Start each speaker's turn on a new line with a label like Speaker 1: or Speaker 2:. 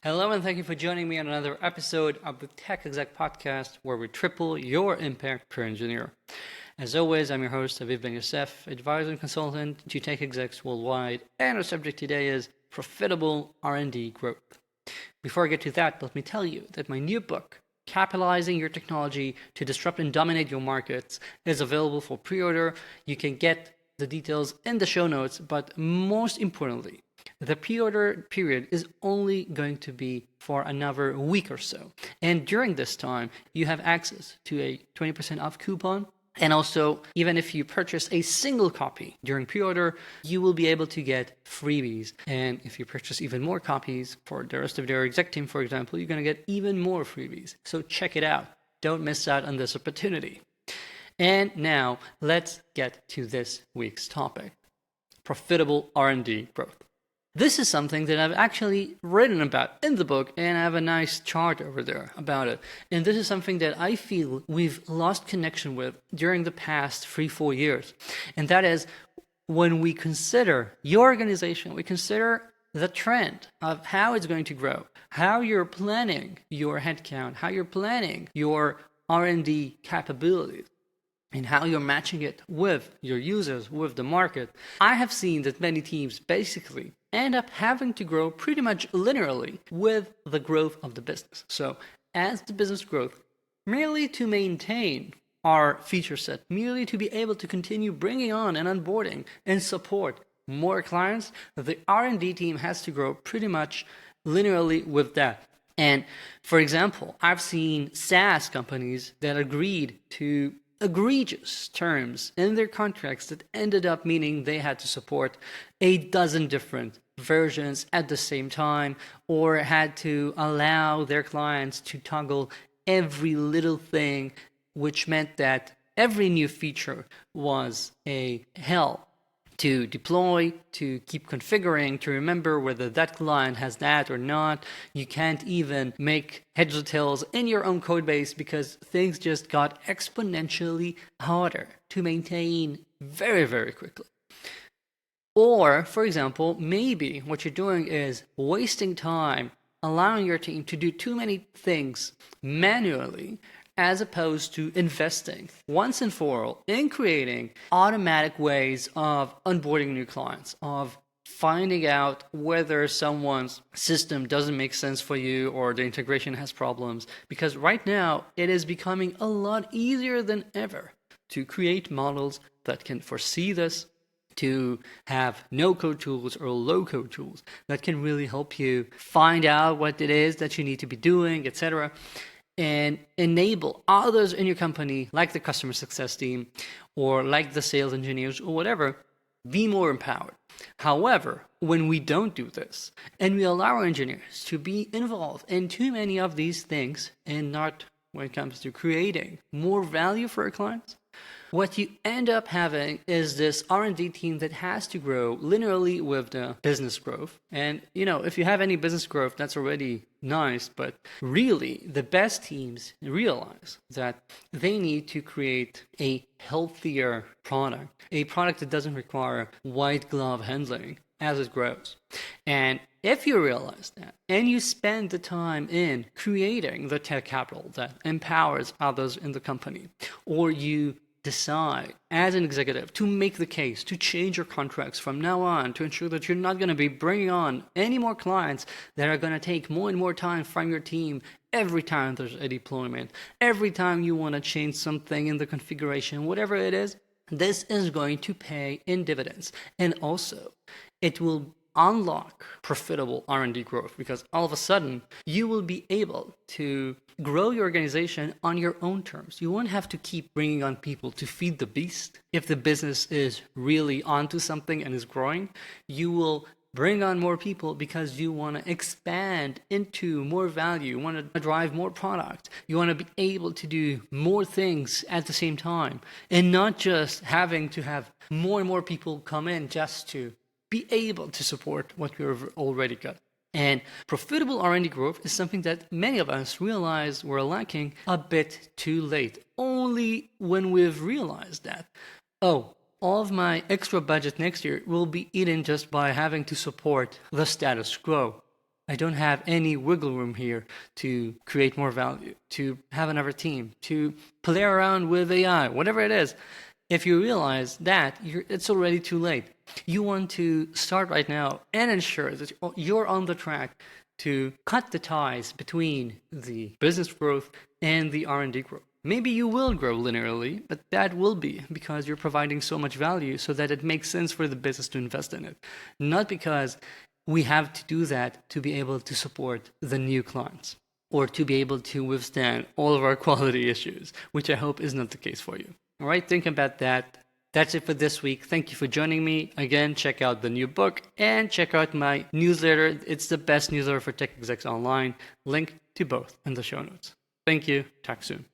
Speaker 1: Hello, and thank you for joining me on another episode of the Tech Exec podcast, where we triple your impact per engineer. As always, I'm your host, Aviv Ben-Yosef, advisor and consultant to tech execs worldwide, and our subject today is profitable R&D growth. Before I get to that, let me tell you that my new book, Capitalizing Your Technology to Disrupt and Dominate Your Markets, is available for pre-order. You can get the details in the show notes, but most importantly, the pre-order period is only going to be for another week or so. And during this time, you have access to a 20% off coupon. And also, even if you purchase a single copy during pre-order, you will be able to get freebies. And if you purchase even more copies for the rest of their exec team, for example, you're going to get even more freebies. So check it out. Don't miss out on this opportunity. And now, let's get to this week's topic: profitable R&D growth. This is something that I've actually written about in the book, and I have a nice chart over there about it. And this is something that I feel we've lost connection with during the past 3-4 years. And that is, when we consider your organization, we consider the trend of how it's going to grow, how you're planning your headcount, how you're planning your R&D capabilities, and how you're matching it with your users, with the market. I have seen that many teams basically end up having to grow pretty much linearly with the growth of the business. So as the business grows, merely to maintain our feature set, merely to be able to continue bringing on and onboarding and support more clients, the R&D team has to grow pretty much linearly with that. And for example, I've seen SaaS companies that agreed to egregious terms in their contracts that ended up meaning they had to support a dozen different versions at the same time, or had to allow their clients to toggle every little thing, which meant that every new feature was a hell to deploy, to keep configuring, to remember whether that client has that or not. You can't even make heads or tails in your own code base because things just got exponentially harder to maintain very, very quickly. Or, for example, maybe what you're doing is wasting time allowing your team to do too many things manually, as opposed to investing once and for all in creating automatic ways of onboarding new clients, of finding out whether someone's system doesn't make sense for you or the integration has problems. Because right now, it is becoming a lot easier than ever to create models that can foresee this, to have no-code tools or low-code tools that can really help you find out what it is that you need to be doing, etc., and enable others in your company, like the customer success team or like the sales engineers or whatever, be more empowered. However, when we don't do this and we allow our engineers to be involved in too many of these things and not when it comes to creating more value for our clients, what you end up having is this R&D team that has to grow linearly with the business growth. And, if you have any business growth, that's already nice. But really, the best teams realize that they need to create a healthier product, a product that doesn't require white glove handling as it grows. And if you realize that and you spend the time in creating the tech capital that empowers others in the company, or you decide as an executive to make the case to change your contracts from now on to ensure that you're not going to be bringing on any more clients that are going to take more and more time from your team every time there's a deployment, every time you want to change something in the configuration, whatever it is, this is going to pay in dividends. And also, it will unlock profitable R&D growth, because all of a sudden you will be able to grow your organization on your own terms. You won't have to keep bringing on people to feed the beast. If the business is really onto something and is growing, you will bring on more people because you want to expand into more value, you want to drive more product, you want to be able to do more things at the same time, and not just having to have more and more people come in just to be able to support what we've already got. And profitable R&D growth is something that many of us realize we're lacking a bit too late. Only when we've realized that, all of my extra budget next year will be eaten just by having to support the status quo. I don't have any wiggle room here to create more value, to have another team, to play around with AI, whatever it is. If you realize that, it's already too late. You want to start right now and ensure that you're on the track to cut the ties between the business growth and the R&D growth. Maybe you will grow linearly, but that will be because you're providing so much value so that it makes sense for the business to invest in it. Not because we have to do that to be able to support the new clients or to be able to withstand all of our quality issues, which I hope is not the case for you. All right, think about that. That's it for this week. Thank you for joining me. Again, check out the new book and check out my newsletter. It's the best newsletter for tech execs online. Link to both in the show notes. Thank you. Talk soon.